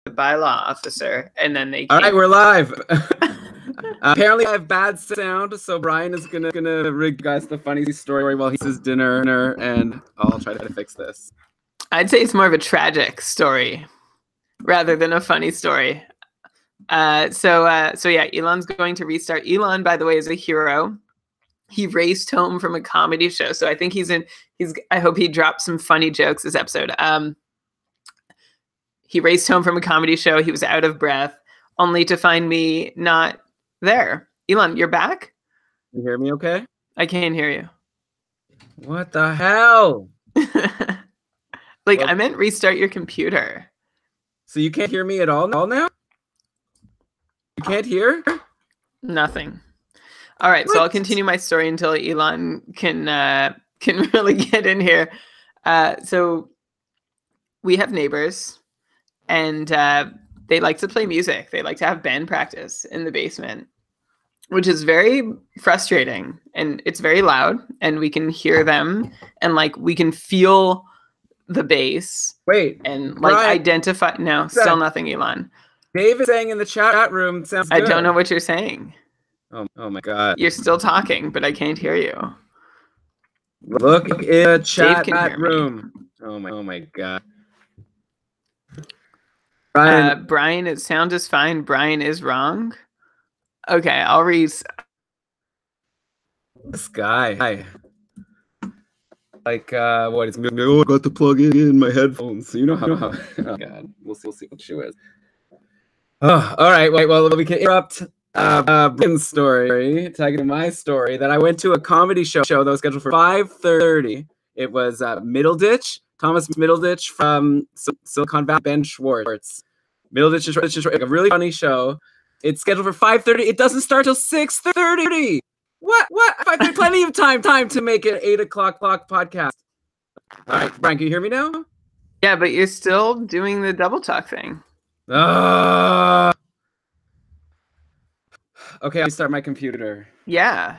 bylaw officer, and then they All right, we're live. Apparently I have bad sound, so Brian is gonna rig you guys the funny story while he eats his dinner, and I'll try to fix this. I'd say it's more of a tragic story rather than a funny story. So yeah, Elon's going to restart. Elon, by the way, is a hero. He raced home from a comedy show, so I think I hope he dropped some funny jokes this episode. He raced home from a comedy show. He was out of breath, only to find me not there. Elon, you're back? You hear me okay? I can't hear you. What the hell? I meant restart your computer. So you can't hear me at all now? You can't hear? Nothing. All right, so I'll continue my story until Elon can really get in here. So we have neighbors, and they like to play music. They like to have band practice in the basement, which is very frustrating, and it's very loud, and we can hear them, and we can feel the bass. Wait, and Brian, identify. No, still nothing, Elon. Dave is saying in the chat room, sounds good. I don't know what you're saying. Oh my God. You're still talking, but I can't hear you. Look in the chat room. Me. Oh my God. Brian, it sound is fine. Brian is wrong. Okay, I'll read. This guy. What is? Oh, I got to plug in my headphones. So you know how. Oh God, we'll see what she is. Oh, all right. Wait. Well, we can interrupt. Brian's story, tagging my story, that I went to a comedy show that was scheduled for 5:30. It was Thomas Middleditch from Silicon Valley, Ben Schwartz. Middleditch is a really funny show. It's scheduled for 5:30. It doesn't start till 6:30. What? I've had plenty of time to make an 8 o'clock podcast. All right, Brian, can you hear me now? Yeah, but you're still doing the double talk thing. Okay, I'll start my computer. Yeah.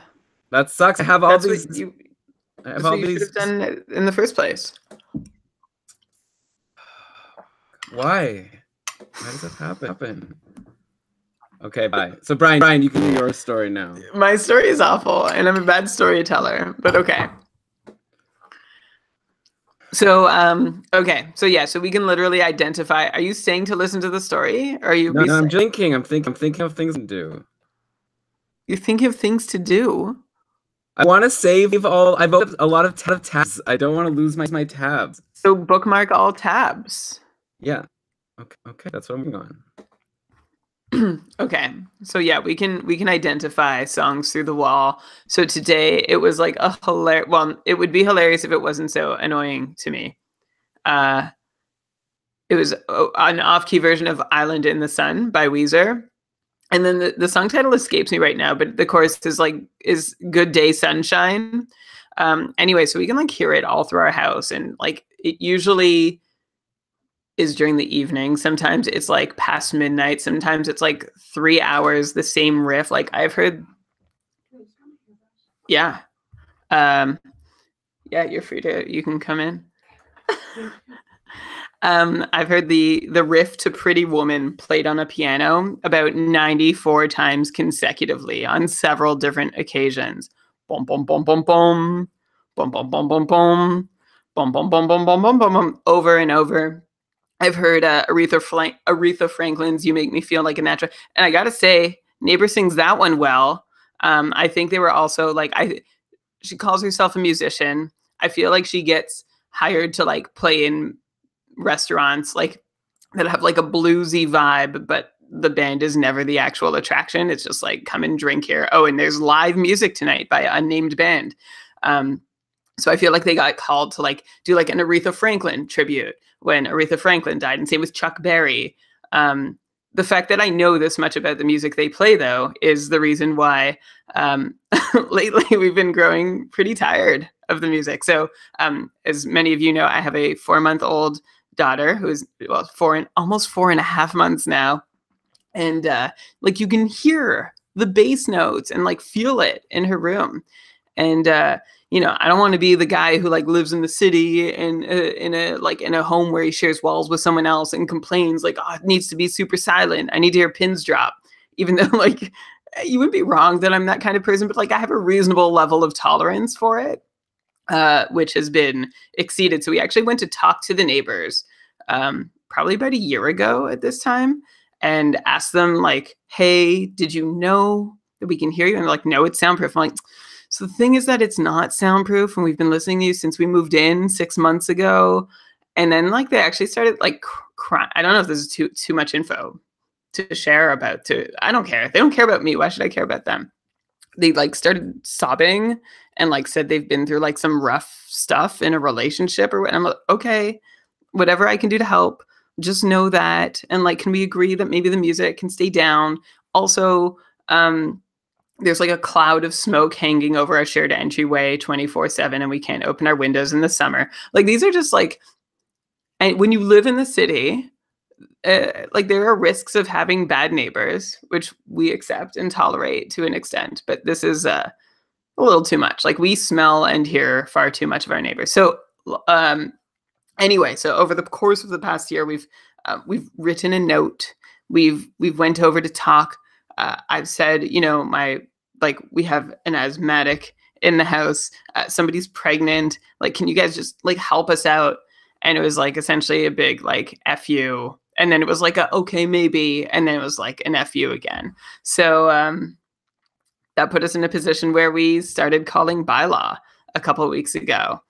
That sucks. I have all these. That's what you should have done in the first place. Why? Why does that happen? Okay, bye. So Brian, you can do your story now. My story is awful, and I'm a bad storyteller, but okay. So, so we can literally identify. Are you staying to listen to the story? Or are you? No, I'm thinking of things to do. You think of things to do? I want to save all. I've opened a lot of tabs. I don't want to lose my tabs. So bookmark all tabs. Yeah. Okay. That's what I'm going on. Okay. So yeah, we can identify songs through the wall. So today it was like a hilarious. Well, it would be hilarious if it wasn't so annoying to me. It was an off-key version of "Island in the Sun" by Weezer. And then the song title escapes me right now, but the chorus is "Good Day Sunshine." Anyway, so we can hear it all through our house, and it usually is during the evening. Sometimes it's past midnight. Sometimes it's 3 hours, the same riff. I've heard. Yeah. Yeah, you're free you can come in. I've heard the riff to Pretty Woman played on a piano about 94 times consecutively on several different occasions. Boom, boom, boom, boom, boom. Boom, boom, boom, boom, boom. Boom, boom, boom, boom, boom, boom, boom, boom. Over and over. I've heard Aretha Franklin's "You Make Me Feel Like a Natural." And I got to say, Neighbor sings that one well. I think they were also she calls herself a musician. I feel like she gets hired to play in restaurants that have a bluesy vibe, but the band is never the actual attraction. It's just come and drink here. Oh, and there's live music tonight by an unnamed band. So I feel like they got called to do an Aretha Franklin tribute when Aretha Franklin died, and same with Chuck Berry. The fact that I know this much about the music they play, though, is the reason why lately we've been growing pretty tired of the music. So as many of you know, I have a 4-month-old daughter who's almost 4.5 months now. And you can hear the bass notes and feel it in her room. And I don't want to be the guy who like lives in the city and in a home where he shares walls with someone else and complains like, oh, it needs to be super silent. I need to hear pins drop, even though like you would be wrong that I'm that kind of person, but like I have a reasonable level of tolerance for it, which has been exceeded. So we actually went to talk to the neighbors, probably about a year ago at this time, and asked them like, hey, did you know that we can hear you? And they're like, no, it's soundproof. I'm like, so the thing is that it's not soundproof, and we've been listening to you since we moved in 6 months ago. And then like they actually started like crying. I don't know if this is too much info to share about. I don't care. They don't care about me. Why should I care about them? They like started sobbing and like said they've been through like some rough stuff in a relationship or what. I'm like, okay, whatever I can do to help, just know that. And like, can we agree that maybe the music can stay down? Also, there's like a cloud of smoke hanging over our shared entryway 24/7, and we can't open our windows in the summer. Like these are just like, and when you live in the city, like there are risks of having bad neighbors, which we accept and tolerate to an extent. But this is a little too much. Like we smell and hear far too much of our neighbors. So anyway, so over the course of the past year, we've written a note. We've went over to talk. I've said, we have an asthmatic in the house. Somebody's pregnant. Like, can you guys just like help us out? And it was like essentially a big like F you. And then it was like a okay, maybe. And then it was like an F you again. So that put us in a position where we started calling bylaw a couple of weeks ago.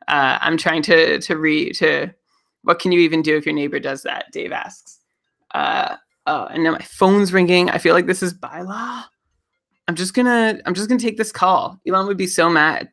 I'm trying to what can you even do if your neighbor does that? Dave asks. And now my phone's ringing. I feel like this is bylaw. I'm just gonna take this call. Elon would be so mad.